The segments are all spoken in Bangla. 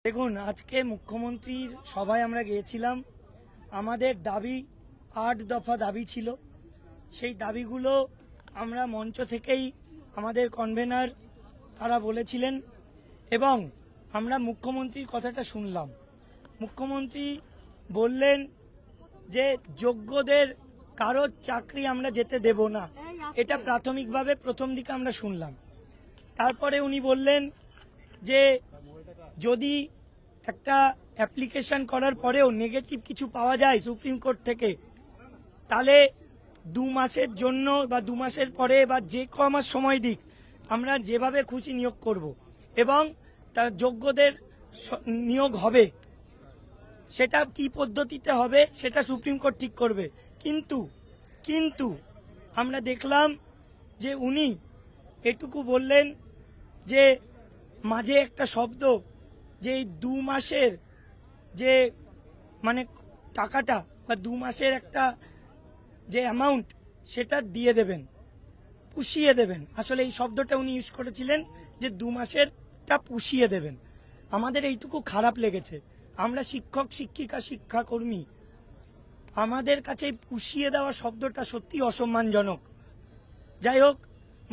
দেখুন, আজকে মুখ্যমন্ত্রীর সভায় আমরা গিয়েছিলাম। আমাদের দাবি ৮ দফা দাবি ছিল। সেই দাবিগুলো আমরা মঞ্চ থেকেই আমাদের কনভেনার তারা বলেছিলেন এবং আমরা মুখ্যমন্ত্রীর কথাটা শুনলাম। মুখ্যমন্ত্রী বললেন যে যোগ্যদের কারোর চাকরি আমরা যেতে দেব না, এটা প্রাথমিকভাবে প্রথম দিকে আমরা শুনলাম। তারপরে উনি বললেন যে যদি একটা অ্যাপ্লিকেশন করার পরেও নেগেটিভ কিছু পাওয়া যায় সুপ্রিম কোর্ট থেকে, তাহলে 2 মাসের জন্য বা 2 মাসের পরে বা যে মাস সময় দিক আমরা যেভাবে খুশি নিয়োগ করব এবং তার যোগ্যদের নিয়োগ হবে। সেটা কি পদ্ধতিতে হবে সেটা সুপ্রিম কোর্ট ঠিক করবে। কিন্তু আমরা দেখলাম যে উনি এটুকু বললেন যে মাঝে একটা শব্দ যে এই 2 মাসের যে মানে টাকাটা বা 2 মাসের একটা যে অ্যামাউন্ট সেটা দিয়ে দেবেন, পুষিয়ে দেবেন। আসলে এই শব্দটা উনি ইউজ করেছিলেন যে 2 মাসেরটা পুষিয়ে দেবেন। আমাদের এইটুকু খারাপ লেগেছে। আমরা শিক্ষক শিক্ষিকা শিক্ষাকর্মী, আমাদের কাছে পুষিয়ে দেওয়া শব্দটা সত্যি অসম্মানজনক। যাই হোক,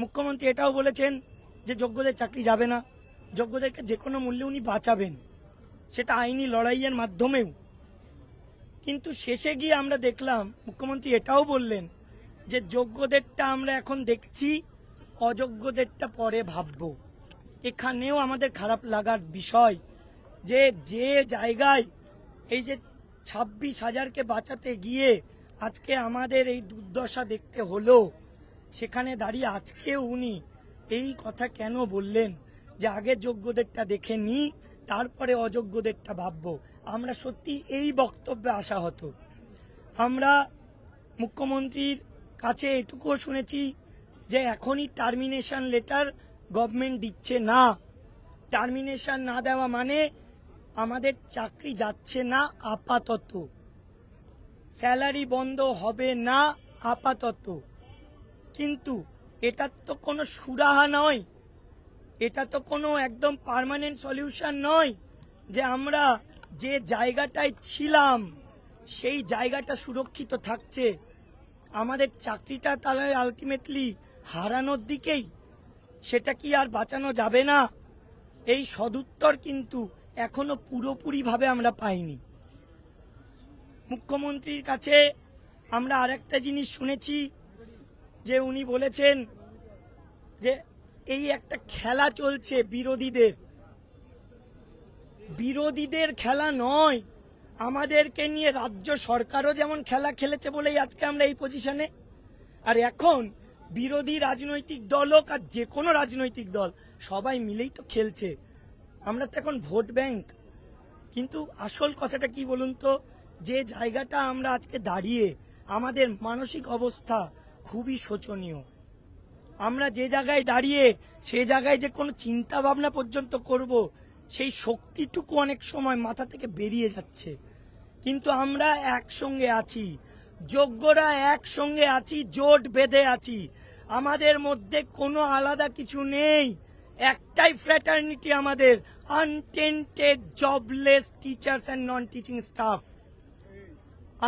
মুখ্যমন্ত্রী এটাও বলেছেন যে যোগ্যদের চাকরি যাবে না, যোগ্যদেরকে যে কোনো মূল্যে উনি বাঁচাবেন, সেটা আইনি লড়াইয়ের মাধ্যমেও। কিন্তু শেষে গিয়ে আমরা দেখলাম মুখ্যমন্ত্রী এটাও বললেন যে যোগ্যদেরটা আমরা এখন দেখছি, অযোগ্যদেরটা পরে ভাববো। এখানেও আমাদের খারাপ লাগার বিষয় যে যে জায়গায় এই যে 26,000কে বাঁচাতে গিয়ে আজকে আমাদের এই দুর্দশা দেখতে হলো, সেখানে দাঁড়িয়ে আজকেও উনি এই কথা কেন বললেন যে আগে যোগ্যদেরটা দেখে নিই, তারপরে অযোগ্যদেরটা ভাববো। আমরা সত্যি এই বক্তব্যে আশাহত। আমরা মুখ্যমন্ত্রীর কাছে এটুকুও শুনেছি যে এখনই টার্মিনেশন লেটার গভর্নমেন্ট দিচ্ছে না। টার্মিনেশন না দেওয়া মানে আমাদের চাকরি যাচ্ছে না আপাতত, স্যালারি বন্ধ হবে না আপাতত। কিন্তু এটা তো কোনো সুরাহা নয়, এটা তো কোনো একদম পার্মানেন্ট সলিউশন নয় যে আমরা যে জায়গাটায় ছিলাম সেই জায়গাটা সুরক্ষিত থাকছে, আমাদের চাকরিটা তাহলে আলটিমেটলি হারানোর দিকেই। সেটা কি আর বাঁচানো যাবে না? এই সদুত্তর কিন্তু এখনো পুরোপুরিভাবে আমরা পাইনি। মুখ্যমন্ত্রীর কাছে আমরা আরেকটা জিনিস শুনেছি যে উনি বলেছেন যে এই একটা খেলা চলছে বিরোধীদের খেলা নয়, আমাদেরকে নিয়ে রাজ্য সরকারও যেমন খেলা খেলেছে বলেই আজকে আমরা এই পজিশনে। আর এখন বিরোধী রাজনৈতিক দল হোক আর যে কোনো রাজনৈতিক দল, সবাই মিলেই তো খেলছে। আমরা তো এখন ভোট ব্যাংক। কিন্তু আসল কথাটা কি বলুন তো, যে জায়গাটা আমরা আজকে দাঁড়িয়ে আমাদের মানসিক অবস্থা খুবই শোচনীয়। আমরা যে জায়গায় দাঁড়িয়ে সে জায়গায় যে কোনো চিন্তা ভাবনা পর্যন্ত করব, সেই শক্তিটুকু অনেক সময় মাথা থেকে বেরিয়ে যাচ্ছে। কিন্তু আমরা একসঙ্গে আছি, যোগ্যরা একসঙ্গে আছি, জোট বেঁধে আছি। আমাদের মধ্যে কোনো আলাদা কিছু নেই, একটাই ফ্র্যাটার্নিটি আমাদের, untainted jobless teachers and non teaching staff.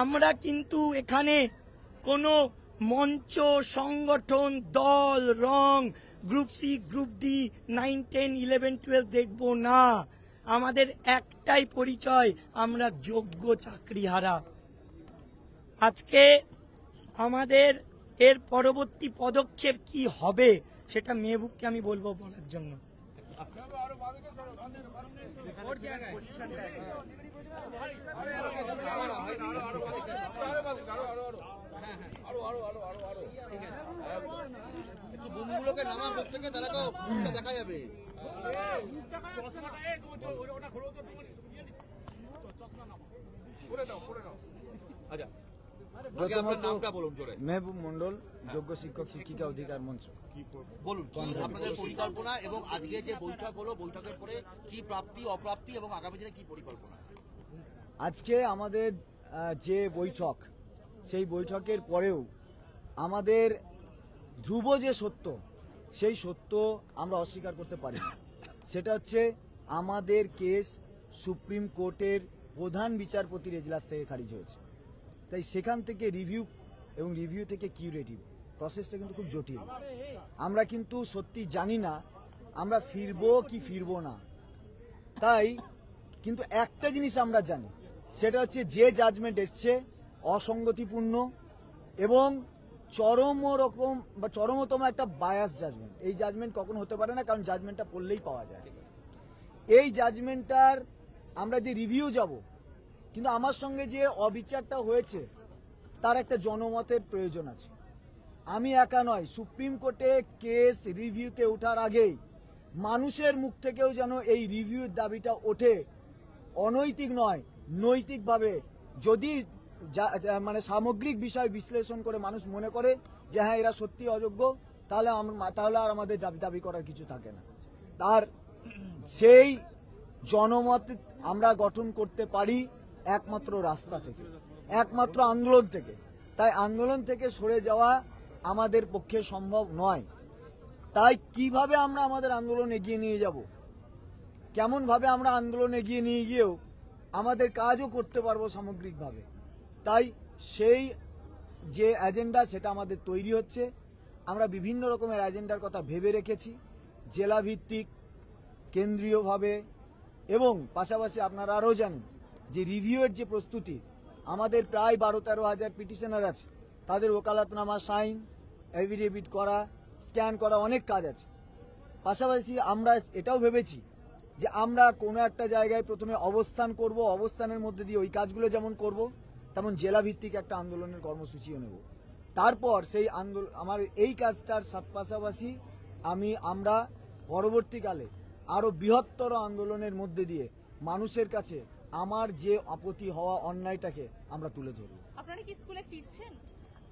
আমরা কিন্তু এখানে কোনো মঞ্চ, সংগঠন, দল, রং, গ্রুপ সি, গ্রুপ ডি, 9, 10, 11, 12 দেখব না। আমাদের একটাই পরিচয়, আমরা যোগ্য চাকরিহারা। আজকে আমাদের এর পরবর্তী পদক্ষেপ কি হবে সেটা মেহবুবকে আমি বলবো বলার জন্য। দেখা যাবে মেহবুব মন্ডল, যোগ্য শিক্ষক শিক্ষিকা অধিকার মঞ্চ। বলুন আপনাদের পরিকল্পনা এবং আজকে যে বৈঠক হলো, বৈঠকের পরে কি প্রাপ্তি অপ্রাপ্তি এবং আগামী দিনে কি পরিকল্পনা? আজকে আমাদের যে বৈঠক, সেই বৈঠকের পরেও আমাদের ধ্রুব যে সত্য, সেই সত্য আমরা অস্বীকার করতে পারি না। সেটা হচ্ছে আমাদের কেস সুপ্রিম কোর্টের প্রধান বিচারপতির এজলাস থেকে খারিজ হয়েছে। তাই সেখান থেকে রিভিউ এবং রিভিউ থেকে কিউরেটিভ প্রসেসটা কিন্তু খুব জটিল। আমরা কিন্তু সত্যি জানি না আমরা ফিরবো কি ফিরবো না। তাই কিন্তু একটা জিনিস আমরা জানি, সেটা হচ্ছে যে জাজমেন্ট এসছে অসঙ্গতিপূর্ণ এবং চরমতম একটা বায়াস জাজমেন্ট। এই জাজমেন্ট কখনো হতে পারে না, কারণ জাজমেন্টটা পড়লেই পাওয়া যায়। এই জাজমেন্টটার আমরা যে রিভিউ যাব, কিন্তু আমার সঙ্গে যে অবিচারটা হয়েছে তার একটা জনমতের প্রয়োজন আছে। আমি একা নয়, সুপ্রিম কোর্টে কেস রিভিউতে ওঠার আগেই মানুষের মুখ থেকেও যেন এই রিভিউর দাবিটা ওঠে। অনৈতিক নয়, নৈতিকভাবে যদি মানে সামগ্রিক বিষয় বিশ্লেষণ করে মানুষ মনে করে যে হ্যাঁ এরা সত্যি অযোগ্য, তাহলে আর আমাদের দাবি করার কিছু থাকে না। তার সেই জনমত আমরা গঠন করতে পারি একমাত্র রাস্তা থেকে, একমাত্র আন্দোলন থেকে। তাই আন্দোলন থেকে সরে যাওয়া আমাদের পক্ষে সম্ভব নয়। তাই কিভাবে আমরা আমাদের আন্দোলন এগিয়ে নিয়ে যাব, কেমন ভাবে আমরা আন্দোলন এগিয়ে নিয়ে গিয়েও আমাদের কাজও করতে পারবো সামগ্রিকভাবে, তাই সেই যে এজেন্ডা সেটা আমাদের তৈরি হচ্ছে। আমরা বিভিন্ন রকমের এজেন্ডার কথা ভেবে রেখেছি, জেলা ভিত্তিক, কেন্দ্রীয়ভাবে, এবং পাশাপাশি আপনারা আরও জানেন যে রিভিউয়ের যে প্রস্তুতি, আমাদের প্রায় 12-13 হাজার পিটিশনার আছে, তাদের ওকালতনামা, সাইন, এফিডেভিট করা, স্ক্যান করা, অনেক কাজ আছে। পাশাপাশি আমরা এটাও ভেবেছি যে আমরা কোনো একটা জায়গায় প্রথমে অবস্থান করব, অবস্থানের মধ্যে দিয়ে ওই কাজগুলো যেমন করব, তেমন জেলা ভিত্তিক একটা আন্দোলনের কর্মসূচিও নেব। তারপর সেই আন্দোলন আমার এই কাজটার পাশাপাশি আমরা পরবর্তীকালে আরো বৃহত্তর আন্দোলনের মধ্যে দিয়ে মানুষের কাছে আমার যে আপত্তি হওয়া অন্যায়টাকে আমরা তুলে ধরব। আপনারা কি স্কুলে ফিরছেন?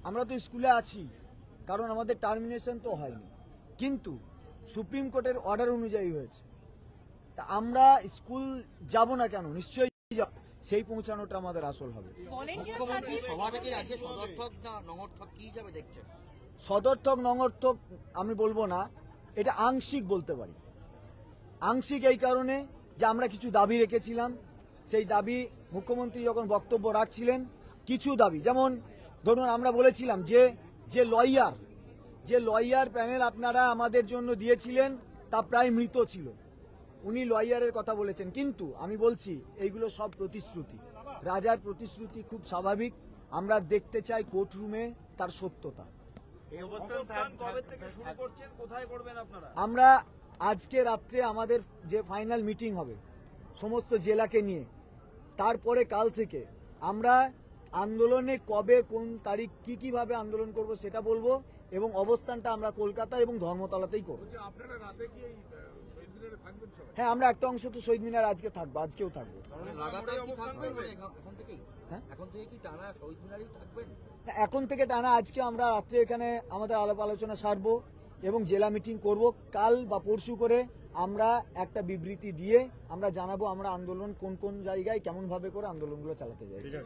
আমরা তো স্কুলে আছি, কারণ আমাদের টার্মিনেশন তো হয়নি, কিন্তু সুপ্রিম কোর্টের অর্ডার অনুযায়ী হয়েছে। তা আমরা স্কুল যাব না কেন, নিশ্চয়ই যাব, সেই পৌঁছানোটা আমাদের আসল হবে। সদর্থক নঙর্থক আমি বলবো না, এটা আংশিক বলতে পারি। আংশিক এই কারণে যে আমরা কিছু দাবি রেখেছিলাম, সেই দাবি মুখ্যমন্ত্রী যখন বক্তব্য রাখছিলেন, কিছু দাবি, যেমন ধরুন আমরা বলেছিলাম যে লয়ার প্যানেল আপনারা আমাদের জন্য দিয়েছিলেন তা প্রায় মৃত ছিল, উনি লয়ারের কথা বলেছেন। কিন্তু আমি বলছি এইগুলো সব প্রতিশ্রুতি, রাজার প্রতিশ্রুতি, খুব স্বাভাবিক। আমরা দেখতে চাই কোর্টরুমে তার সত্যতা। আমরা আজকে রাত্রে আমাদের যে ফাইনাল মিটিং হবে সমস্ত জেলাকে নিয়ে, তারপরে কাল থেকে আমরা আন্দোলনে কবে, কোন তারিখ, কিভাবে আন্দোলন করব সেটা বলবো, এবং অবস্থানটা আমরা কলকাতা এবং ধর্মতলাতেই করব। হ্যাঁ, আমরা একটা অংশ তো শহীদ মিনার আজকে থাকবো, আজকেও থাকবো। এখন থেকে টানা আজকে আমরা রাত্রে এখানে আমাদের আলাপ আলোচনা সারবো এবং জেলা মিটিং করব। কাল বা পরশু করে আমরা একটা বিবৃতি দিয়ে আমরা জানাবো আমরা আন্দোলন কোন কোন জায়গায় কেমন ভাবে করে আন্দোলনগুলো চালাতে যাচ্ছি।